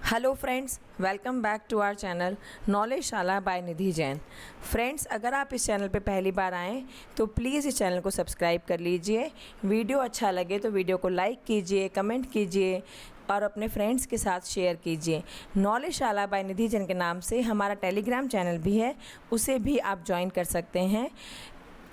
Hello friends, welcome back to our channel Knowledgeshala by Nidhi Jain. Friends, अगर आप इस चैनल पे पहली बार आएँ तो प्लीज़ इस चैनल को सब्सक्राइब कर लीजिए। वीडियो अच्छा लगे तो वीडियो को लाइक कीजिए, कमेंट कीजिए और अपने फ्रेंड्स के साथ शेयर कीजिए। नॉलेजशाला बाय निधि जैन के नाम से हमारा टेलीग्राम चैनल भी है, उसे भी आप ज्वाइन कर सकते हैं।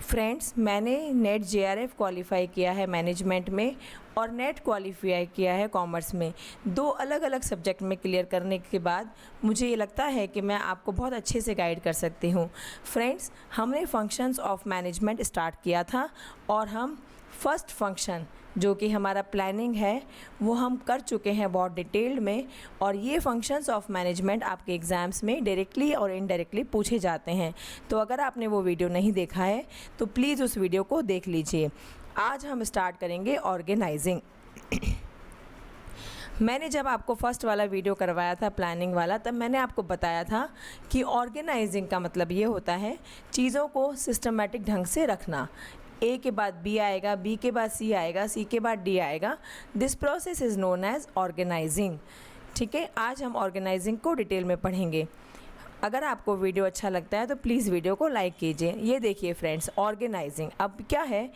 फ्रेंड्स, मैंने नेट जेआरएफ क्वालिफाई किया है मैनेजमेंट में और नेट क्वालिफाई किया है कॉमर्स में। दो अलग अलग सब्जेक्ट में क्लियर करने के बाद मुझे ये लगता है कि मैं आपको बहुत अच्छे से गाइड कर सकती हूँ। फ्रेंड्स, हमने फंक्शंस ऑफ मैनेजमेंट स्टार्ट किया था और हम फर्स्ट फंक्शन जो कि हमारा प्लानिंग है वो हम कर चुके हैं बहुत डिटेल्ड में। और ये फंक्शंस ऑफ मैनेजमेंट आपके एग्ज़ाम्स में डायरेक्टली और इनडायरेक्टली पूछे जाते हैं। तो अगर आपने वो वीडियो नहीं देखा है तो प्लीज़ उस वीडियो को देख लीजिए। आज हम स्टार्ट करेंगे ऑर्गेनाइजिंग। मैंने जब आपको फर्स्ट वाला वीडियो करवाया था प्लानिंग वाला, तब मैंने आपको बताया था कि ऑर्गेनाइजिंग का मतलब ये होता है चीज़ों को सिस्टमेटिक ढंग से रखना। ए के बाद बी आएगा, बी के बाद सी आएगा, सी के बाद डी आएगा। This process is known as organising. ठीक है, आज हम ऑर्गेनाइजिंग को डिटेल में पढ़ेंगे। अगर आपको वीडियो अच्छा लगता है तो प्लीज़ वीडियो को लाइक कीजिए। ये देखिए फ्रेंड्स, ऑर्गेनाइजिंग अब क्या है,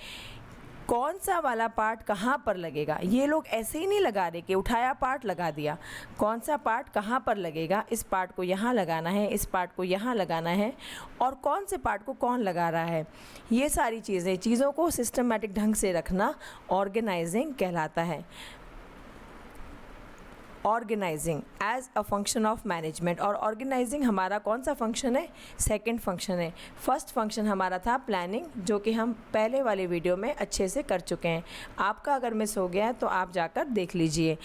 कौन सा वाला पार्ट कहाँ पर लगेगा। ये लोग ऐसे ही नहीं लगा रहे कि उठाया पार्ट लगा दिया। कौन सा पार्ट कहाँ पर लगेगा, इस पार्ट को यहाँ लगाना है, इस पार्ट को यहाँ लगाना है, और कौन से पार्ट को कौन लगा रहा है। ये सारी चीज़ों को सिस्टमेटिक ढंग से रखना ऑर्गेनाइजिंग कहलाता है। Organising as a function of management. और ऑर्गेनाइजिंग हमारा कौन सा फंक्शन है? सेकंड फंक्शन है। फर्स्ट फंक्शन हमारा था प्लानिंग, जो कि हम पहले वाले वीडियो में अच्छे से कर चुके हैं। आपका अगर मिस हो गया है तो आप जाकर देख लीजिए।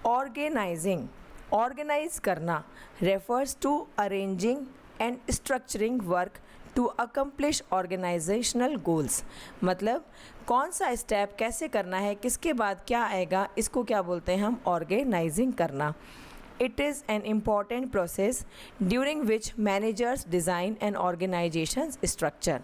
ऑर्गेनाइजिंग, ऑर्गेनाइज करना, refers to arranging and structuring work to accomplish organisational goals. मतलब कौन सा स्टेप कैसे करना है, किसके बाद क्या आएगा, इसको क्या बोलते हैं हम? ऑर्गेनाइजिंग करना। It is an important process during which managers design and organisation structure.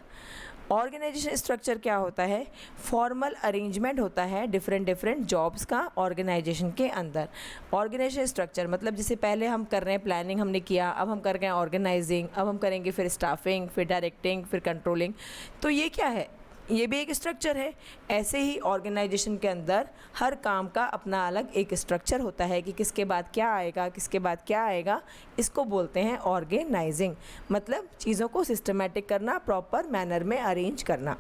Organisation structure क्या होता है? फॉर्मल अरेंजमेंट होता है डिफरेंट जॉब्स का ऑर्गेनाइजेशन के अंदर। ऑर्गेनाइजेशन स्ट्रक्चर मतलब जैसे पहले हम कर रहे हैं प्लानिंग, हमने किया, अब हम कर रहे हैं ऑर्गेनाइजिंग, अब हम करेंगे फिर स्टाफिंग, फिर डायरेक्टिंग, फिर कंट्रोलिंग। तो ये क्या है? ये भी एक स्ट्रक्चर है। ऐसे ही ऑर्गेनाइजेशन के अंदर हर काम का अपना अलग एक स्ट्रक्चर होता है कि किसके बाद क्या आएगा, किसके बाद क्या आएगा। इसको बोलते हैं ऑर्गेनाइजिंग। मतलब चीज़ों को सिस्टमेटिक करना, प्रॉपर मैनर में अरेंज करना।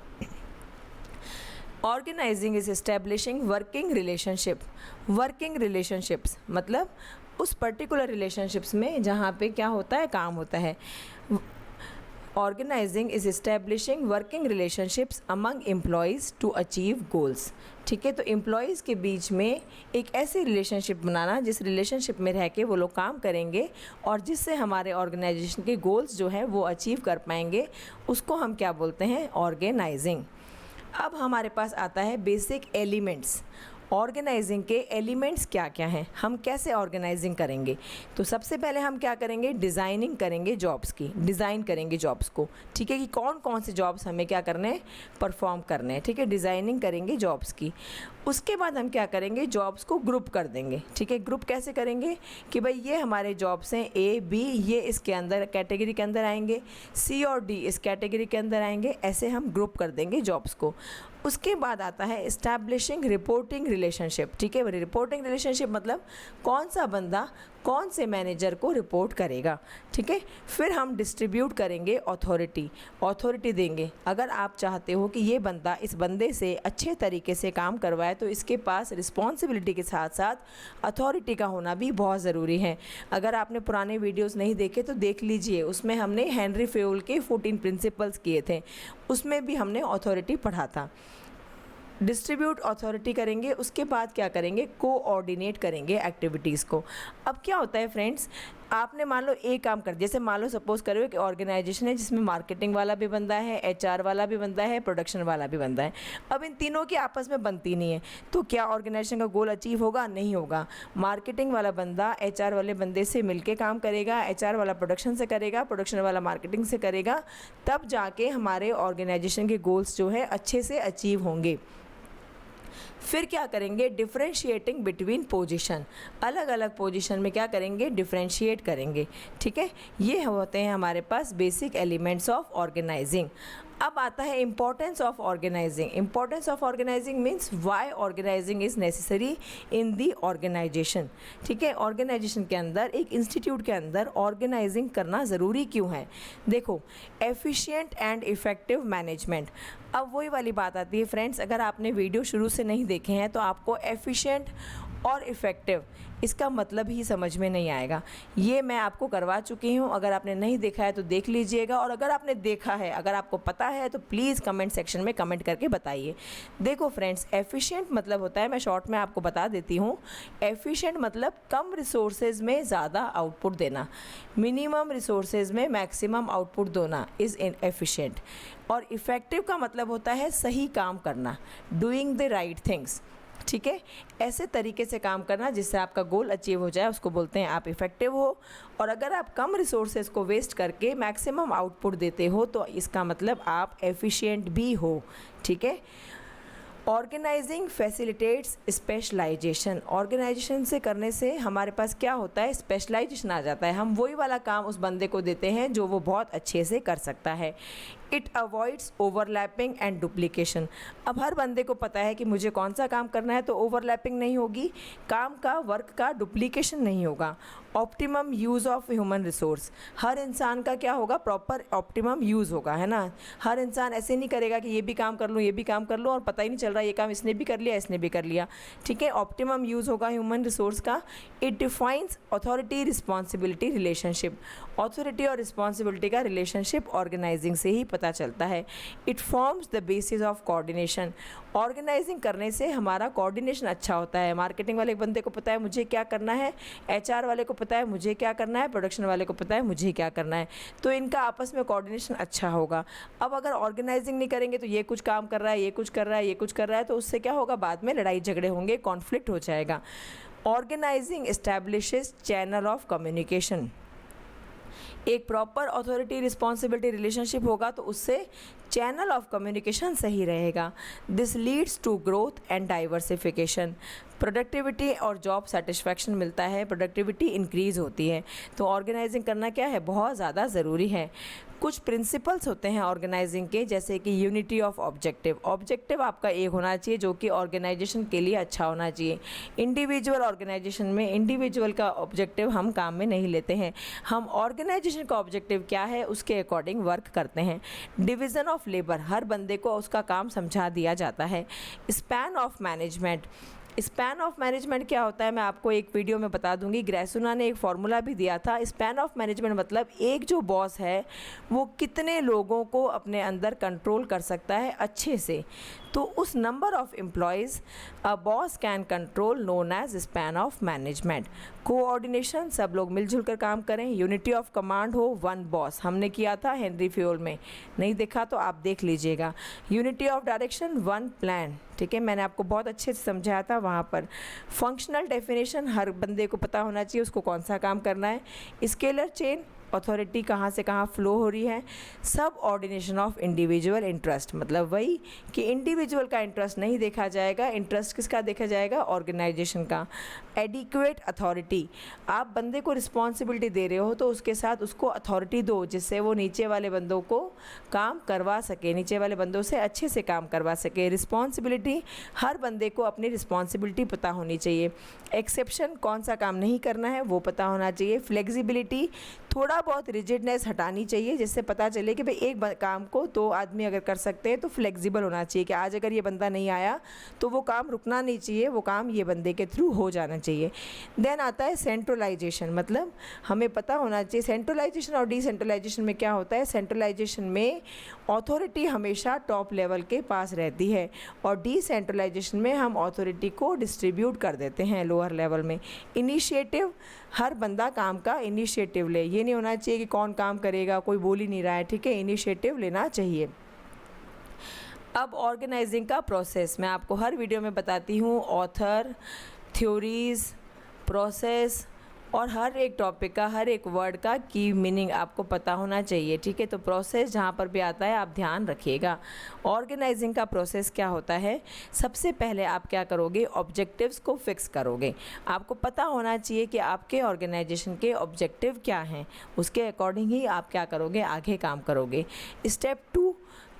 Organising is establishing working relationship. Working relationships मतलब उस पर्टिकुलर रिलेशनशिप्स में जहाँ पे क्या होता है, काम होता है। Organising is establishing working relationships among employees to achieve goals. ठीक है, तो एम्प्लॉयज़ के बीच में एक ऐसी रिलेशनशिप बनाना जिस रिलेशनशिप में रह के वो लोग काम करेंगे और जिससे हमारे ऑर्गेनाइजेशन के गोल्स जो हैं वो अचीव कर पाएंगे, उसको हम क्या बोलते हैं? ऑर्गेनाइजिंग। अब हमारे पास आता है बेसिक एलिमेंट्स। ऑर्गेनाइजिंग के एलिमेंट्स क्या क्या हैं, हम कैसे ऑर्गेनाइजिंग करेंगे? तो सबसे पहले हम क्या करेंगे? डिज़ाइनिंग करेंगे जॉब्स की, डिज़ाइन करेंगे जॉब्स को। ठीक है, कि कौन कौन से जॉब्स हमें क्या करने हैं? परफॉर्म करने हैं। ठीक है, डिज़ाइनिंग करेंगे जॉब्स की। उसके बाद हम क्या करेंगे? जॉब्स को ग्रुप कर देंगे। ठीक है, ग्रुप कैसे करेंगे कि भाई ये हमारे जॉब्स हैं ए बी, ये इसके अंदर कैटेगरी के अंदर आएंगे, सी और डी इस कैटेगरी के अंदर आएंगे। ऐसे हम ग्रुप कर देंगे जॉब्स को। उसके बाद आता है इस्टेब्लिशिंग रिपोर्टिंग रिलेशनशिप। ठीक है, रिपोर्टिंग रिलेशनशिप मतलब कौन सा बंदा कौन से मैनेजर को रिपोर्ट करेगा। ठीक है, फिर हम डिस्ट्रीब्यूट करेंगे अथॉरिटी, अथॉरिटी देंगे। अगर आप चाहते हो कि ये बंदा इस बंदे से अच्छे तरीके से काम करवाए तो इसके पास रिस्पॉन्सिबिलिटी के साथ साथ अथॉरिटी का होना भी बहुत ज़रूरी है। अगर आपने पुराने वीडियोस नहीं देखे तो देख लीजिए, उसमें हमने हेनरी फेयोल के 14 प्रिंसिपल्स किए थे, उसमें भी हमने अथॉरिटी पढ़ा था। डिस्ट्रीब्यूट अथॉरिटी करेंगे, उसके बाद क्या करेंगे? कोऑर्डिनेट करेंगे एक्टिविटीज़ को। अब क्या होता है फ्रेंड्स, आपने मान लो एक काम कर, जैसे मान लो सपोज करो कि ऑर्गेनाइजेशन है जिसमें मार्केटिंग वाला भी बंदा है, एचआर वाला भी बंदा है, प्रोडक्शन वाला भी बंदा है। अब इन तीनों की आपस में बनती नहीं है, तो क्या ऑर्गेनाइजेशन का गोल अचीव होगा? नहीं होगा। मार्केटिंग वाला बंदा एचआर वाले बंदे से मिलके काम करेगा, एचआर वाला प्रोडक्शन से करेगा, प्रोडक्शन वाला मार्केटिंग से करेगा, तब जाके हमारे ऑर्गेनाइजेशन के गोल्स जो है अच्छे से अचीव होंगे। फिर क्या करेंगे, डिफरेंशिएटिंग बिटवीन पोजीशन, अलग अलग पोजीशन में क्या करेंगे, डिफरेंशिएट करेंगे। ठीक है, ये होते हैं हमारे पास बेसिक एलिमेंट्स ऑफ ऑर्गेनाइजिंग। अब आता है importance of organising. Importance of organising means why organising is necessary in the organisation. ठीक है, ऑर्गेनाइजेशन के अंदर, एक इंस्टीट्यूट के अंदर ऑर्गेनाइजिंग करना ज़रूरी क्यों है? देखो, एफिशिएंट एंड इफ़ेक्टिव मैनेजमेंट। अब वही वाली बात आती है फ्रेंड्स, अगर आपने वीडियो शुरू से नहीं देखे हैं तो आपको एफिशिएंट और इफ़ेक्टिव इसका मतलब ही समझ में नहीं आएगा। ये मैं आपको करवा चुकी हूँ, अगर आपने नहीं देखा है तो देख लीजिएगा, और अगर आपने देखा है, अगर आपको पता है तो प्लीज़ कमेंट सेक्शन में कमेंट करके बताइए। देखो फ्रेंड्स, एफिशिएंट मतलब होता है, मैं शॉर्ट में आपको बता देती हूँ, एफिशिएंट मतलब कम रिसोर्सेज में ज़्यादा आउटपुट देना, मिनिमम रिसोर्सेज में मैक्सिमम आउटपुट देना इज़ एफिशिएंट। और इफ़ेक्टिव का मतलब होता है सही काम करना, डूइंग द राइट थिंग्स। ठीक है, ऐसे तरीके से काम करना जिससे आपका गोल अचीव हो जाए, उसको बोलते हैं आप इफ़ेक्टिव हो। और अगर आप कम रिसोर्सेज को वेस्ट करके मैक्सिमम आउटपुट देते हो तो इसका मतलब आप एफिशिएंट भी हो। ठीक है, ऑर्गेनाइजिंग फैसिलिटेट्स स्पेशलाइजेशन। ऑर्गेनाइजेशन से करने से हमारे पास क्या होता है, स्पेशलाइजेशन आ जाता है। हम वही वाला काम उस बंदे को देते हैं जो वो बहुत अच्छे से कर सकता है। It avoids overlapping and duplication. अब हर बंदे को पता है कि मुझे कौन सा काम करना है, तो ओवरलैपिंग नहीं होगी, काम का, वर्क का डुप्लीकेशन नहीं होगा। Optimum use of human resource. हर इंसान का क्या होगा, प्रॉपर ऑप्टिमम यूज़ होगा, है ना। हर इंसान ऐसे नहीं करेगा कि ये भी काम कर लूँ, ये भी काम कर लूँ, और पता ही नहीं चल रहा ये काम इसने भी कर लिया, इसने भी कर लिया। ठीक है, ऑप्टिमम यूज़ होगा ह्यूमन रिसोर्स का। It defines authority responsibility relationship. Authority और रिस्पॉन्सिबिलिटी का रिलेशनशिप ऑर्गेनाइजिंग से ही पता चलता है। It forms the basis of coordination. Organising करने से हमारा कोऑर्डिनेशन अच्छा होता है। मार्केटिंग वाले बंदे को पता है मुझे क्या करना है, एचआर वाले को पता है मुझे क्या करना है, प्रोडक्शन वाले को पता है मुझे क्या करना है, तो इनका आपस में कोऑर्डिनेशन अच्छा होगा। अब अगर ऑर्गेनाइजिंग नहीं करेंगे तो ये कुछ काम कर रहा है, ये कुछ कर रहा है, ये कुछ कर रहा है, तो उससे क्या होगा, बाद में लड़ाई झगड़े होंगे, कॉन्फ्लिक्ट हो जाएगा। Organising establishes channel of communication. एक प्रॉपर अथॉरिटी रिस्पॉन्सिबिलिटी रिलेशनशिप होगा तो उससे चैनल ऑफ कम्युनिकेशन सही रहेगा। This leads to growth and diversification. Productivity और जॉब सेटिस्फैक्शन मिलता है, प्रोडक्टिविटी इंक्रीज़ होती है। तो ऑर्गेनाइजिंग करना क्या है, बहुत ज़्यादा ज़रूरी है। कुछ प्रिंसिपल्स होते हैं ऑर्गेनाइजिंग के, जैसे कि यूनिटी ऑफ ऑब्जेक्टिव। ऑब्जेक्टिव आपका एक होना चाहिए जो कि ऑर्गेनाइजेशन के लिए अच्छा होना चाहिए। इंडिविजुअल ऑर्गेनाइजेशन में इंडिविजुअल का ऑब्जेक्टिव हम काम में नहीं लेते हैं, हम ऑर्गेनाइजेशन का ऑब्जेक्टिव क्या है उसके अकॉर्डिंग वर्क करते हैं। डिवीज़न ऑफ लेबर, हर बंदे को उसका काम समझा दिया जाता है। Span of management. Span of management क्या होता है, मैं आपको एक वीडियो में बता दूंगी। ग्रेसुना ने एक फार्मूला भी दिया था। स्पैन ऑफ मैनेजमेंट मतलब एक जो बॉस है वो कितने लोगों को अपने अंदर कंट्रोल कर सकता है अच्छे से, तो उस number of employees a boss can control known as span of management. Coordination, सब लोग मिलजुल कर काम करें। यूनिटी ऑफ कमांड हो, वन बॉस, हमने किया था हेनरी फ्योल में, नहीं देखा तो आप देख लीजिएगा। Unity of direction, one plan. ठीक है, मैंने आपको बहुत अच्छे से समझाया था वहाँ पर। फंक्शनल डेफिनेशन, हर बंदे को पता होना चाहिए उसको कौन सा काम करना है। स्केलर चेन, अथॉरिटी कहाँ से कहाँ फ्लो हो रही है। सब ऑर्डिनेशन ऑफ इंडिविजुअल इंटरेस्ट, मतलब वही कि इंडिविजुअल का इंटरेस्ट नहीं देखा जाएगा, इंटरेस्ट किसका देखा जाएगा, ऑर्गेनाइजेशन का। एडिक्वेट अथॉरिटी, आप बंदे को रिस्पॉन्सिबिलिटी दे रहे हो तो उसके साथ उसको अथॉरिटी दो जिससे वो नीचे वाले बंदों को काम करवा सके, नीचे वाले बंदों से अच्छे से काम करवा सके। रिस्पॉन्सिबिलिटी, हर बंदे को अपनी रिस्पॉन्सिबिलिटी पता होनी चाहिए। एक्सेप्शन, कौन सा काम नहीं करना है वो पता होना चाहिए। फ्लेक्सिबिलिटी, थोड़ा बहुत रिजिडनेस हटानी चाहिए जिससे पता चले कि भाई एक काम को दो आदमी अगर कर सकते हैं तो फ्लेक्सिबल होना चाहिए कि आज अगर ये बंदा नहीं आया तो वो काम रुकना नहीं चाहिए, वो काम ये बंदे के थ्रू हो जाना चाहिए। देन आता है सेंट्रलाइजेशन, मतलब हमें पता होना चाहिए सेंट्रलाइजेशन और डिसेंट्रलाइजेशन में क्या होता है। सेंट्रलाइजेशन में अथॉरिटी हमेशा टॉप लेवल के पास रहती है और डिसेंट्रलाइजेशन में हम अथॉरिटी को डिस्ट्रीब्यूट कर देते हैं लोअर लेवल में। इनिशिएटिव, हर बंदा काम का इनिशिएटिव ले, ये नहीं होना चाहिए कि कौन काम करेगा कोई बोल ही नहीं रहा है। ठीक है, इनिशिएटिव लेना चाहिए। अब ऑर्गेनाइजिंग का प्रोसेस मैं आपको हर वीडियो में बताती हूँ। ऑथर, थ्योरीज, प्रोसेस, और हर एक टॉपिक का, हर एक वर्ड का की मीनिंग आपको पता होना चाहिए, ठीक है। तो प्रोसेस जहाँ पर भी आता है आप ध्यान रखिएगा। ऑर्गेनाइजिंग का प्रोसेस क्या होता है, सबसे पहले आप क्या करोगे, ऑब्जेक्टिव्स को फिक्स करोगे। आपको पता होना चाहिए कि आपके ऑर्गेनाइजेशन के ऑब्जेक्टिव क्या हैं, उसके अकॉर्डिंग ही आप क्या करोगे, आगे काम करोगे। स्टेप 2,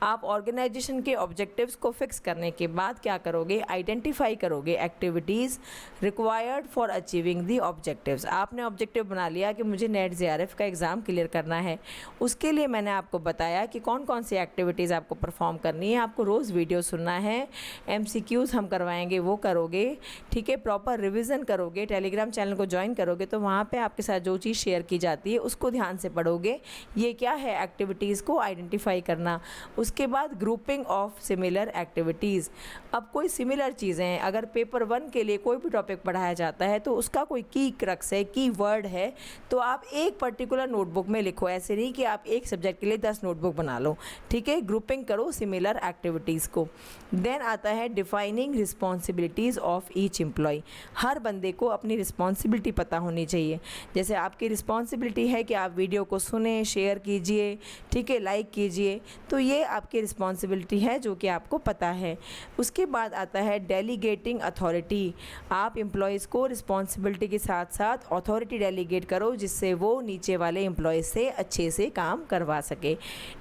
आप ऑर्गेनाइजेशन के ऑब्जेक्टिव्स को फिक्स करने के बाद क्या करोगे, आइडेंटिफाई करोगे activities required for achieving the objectives. आपने ऑब्जेक्टिव बना लिया कि मुझे नेट जेआरएफ का एग्ज़ाम क्लियर करना है, उसके लिए मैंने आपको बताया कि कौन कौन सी एक्टिविटीज़ आपको परफॉर्म करनी है। आपको रोज़ वीडियो सुनना है, MCQs हम करवाएंगे वो करोगे, ठीक है। प्रॉपर रिविज़न करोगे, टेलीग्राम चैनल को ज्वाइन करोगे तो वहाँ पर आपके साथ जो चीज़ शेयर की जाती है उसको ध्यान से पढ़ोगे। ये क्या है, एक्टिविटीज़ को आइडेंटिफाई करना। उसके बाद ग्रुपिंग ऑफ सिमिलर एक्टिविटीज़। अब कोई सिमिलर चीज़ें हैं, अगर पेपर 1 के लिए कोई भी टॉपिक पढ़ाया जाता है तो उसका कोई की क्रक्स है, की वर्ड है, तो आप एक पर्टिकुलर नोटबुक में लिखो। ऐसे नहीं कि आप एक सब्जेक्ट के लिए 10 नोटबुक बना लो, ठीक है। ग्रुपिंग करो सिमिलर एक्टिविटीज़ को। देन आता है defining responsibilities of each employee. हर बंदे को अपनी रिस्पॉन्सिबिलिटी पता होनी चाहिए। जैसे आपकी रिस्पॉन्सिबिलिटी है कि आप वीडियो को सुने, शेयर कीजिए, ठीक है, लाइक कीजिए, तो ये आपकी रिस्पॉन्सिबिलिटी है जो कि आपको पता है। उसके बाद आता है डेलीगेटिंग अथॉरिटी। आप एम्प्लॉयज़ को रिस्पॉन्सिबिलिटी के साथ साथ अथॉरिटी डेलीगेट करो जिससे वो नीचे वाले एम्प्लॉयज़ से अच्छे से काम करवा सके।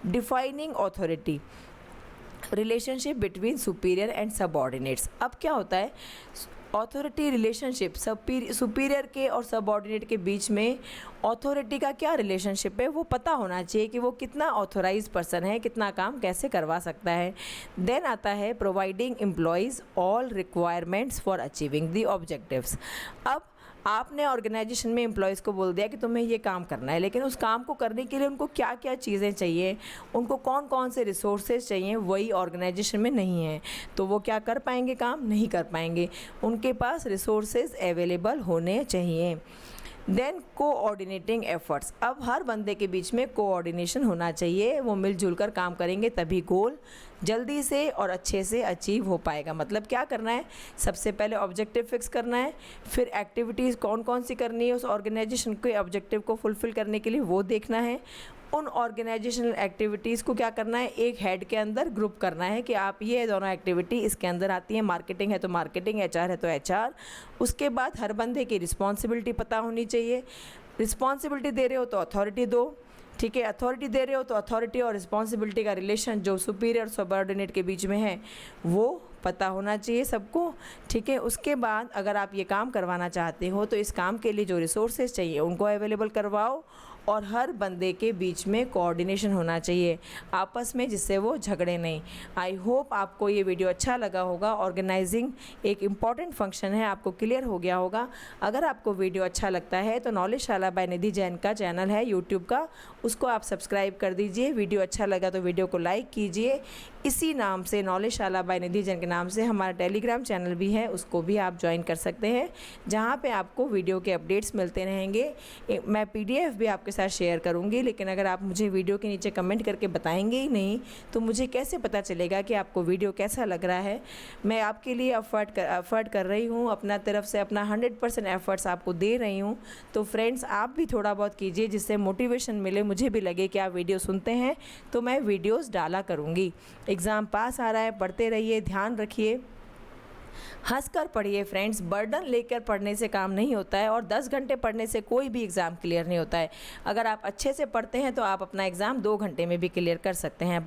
Defining authority, relationship between superior and subordinates. अब क्या होता है, अथॉरिटी रिलेशनशिप, सुपीरियर के और सबऑर्डिनेट के बीच में अथॉरिटी का क्या रिलेशनशिप है वो पता होना चाहिए कि वो कितना ऑथोराइज पर्सन है, कितना काम कैसे करवा सकता है। देन आता है providing employees all requirements for achieving the objectives. अब आपने ऑर्गेनाइजेशन में एम्प्लॉयज़ को बोल दिया कि तुम्हें ये काम करना है, लेकिन उस काम को करने के लिए उनको क्या क्या चीज़ें चाहिए, उनको कौन कौन से रिसोर्सेज चाहिए, वही ऑर्गेनाइजेशन में नहीं है, तो वो क्या कर पाएंगे, काम नहीं कर पाएंगे। उनके पास रिसोर्सेज अवेलेबल होने चाहिए। Then coordinating efforts. अब हर बंदे के बीच में कोऑर्डिनेशन होना चाहिए, वो मिलजुल कर काम करेंगे तभी गोल जल्दी से और अच्छे से अचीव हो पाएगा। मतलब क्या करना है, सबसे पहले ऑब्जेक्टिव फिक्स करना है, फिर एक्टिविटीज़ कौन कौन सी करनी है उस ऑर्गेनाइजेशन के ऑब्जेक्टिव को फुलफ़िल करने के लिए वो देखना है। उन ऑर्गेनाइजेशनल एक्टिविटीज़ को क्या करना है, एक हेड के अंदर ग्रुप करना है कि आप ये दोनों एक्टिविटी इसके अंदर आती हैं, मार्केटिंग है तो मार्केटिंग, HR है तो HR। उसके बाद हर बंदे की रिस्पॉन्सिबिलिटी पता होनी चाहिए। रिस्पॉन्सिबिलिटी दे रहे हो तो अथॉरिटी दो, ठीक है। अथॉरिटी दे रहे हो तो अथॉरिटी और रिस्पॉन्सिबिलिटी का रिलेशन जो सुपीरियर और सबऑर्डिनेट के बीच में है वो पता होना चाहिए सबको, ठीक है। उसके बाद अगर आप ये काम करवाना चाहते हो तो इस काम के लिए जो रिसोर्सेज चाहिए उनको अवेलेबल करवाओ और हर बंदे के बीच में कोऑर्डिनेशन होना चाहिए आपस में, जिससे वो झगड़े नहीं। आई होप आपको ये वीडियो अच्छा लगा होगा। ऑर्गेनाइजिंग एक इम्पॉर्टेंट फंक्शन है, आपको क्लियर हो गया होगा। अगर आपको वीडियो अच्छा लगता है तो नॉलेजशाला बाय निधि जैन का चैनल है यूट्यूब का, उसको आप सब्सक्राइब कर दीजिए। वीडियो अच्छा लगा तो वीडियो को लाइक कीजिए। इसी नाम से, नॉलेजशाला बाय निधि जैन के नाम से हमारा टेलीग्राम चैनल भी है, उसको भी आप ज्वाइन कर सकते हैं, जहाँ पे आपको वीडियो के अपडेट्स मिलते रहेंगे। मैं PDF भी आपके साथ शेयर करूँगी, लेकिन अगर आप मुझे वीडियो के नीचे कमेंट करके बताएंगे ही नहीं तो मुझे कैसे पता चलेगा कि आपको वीडियो कैसा लग रहा है। मैं आपके लिए एफर्ट कर रही हूँ, अपना तरफ से अपना 100% एफर्ट्स आपको दे रही हूँ। तो फ्रेंड्स, आप भी थोड़ा बहुत कीजिए जिससे मोटिवेशन मिले, मुझे भी लगे कि आप वीडियो सुनते हैं तो मैं वीडियोज़ डाला करूँगी। एग्ज़ाम पास आ रहा है, पढ़ते रहिए, ध्यान रखिए, हंसकर पढ़िए फ्रेंड्स। बर्डन लेकर पढ़ने से काम नहीं होता है और 10 घंटे पढ़ने से कोई भी एग्ज़ाम क्लियर नहीं होता है। अगर आप अच्छे से पढ़ते हैं तो आप अपना एग्ज़ाम 2 घंटे में भी क्लियर कर सकते हैं।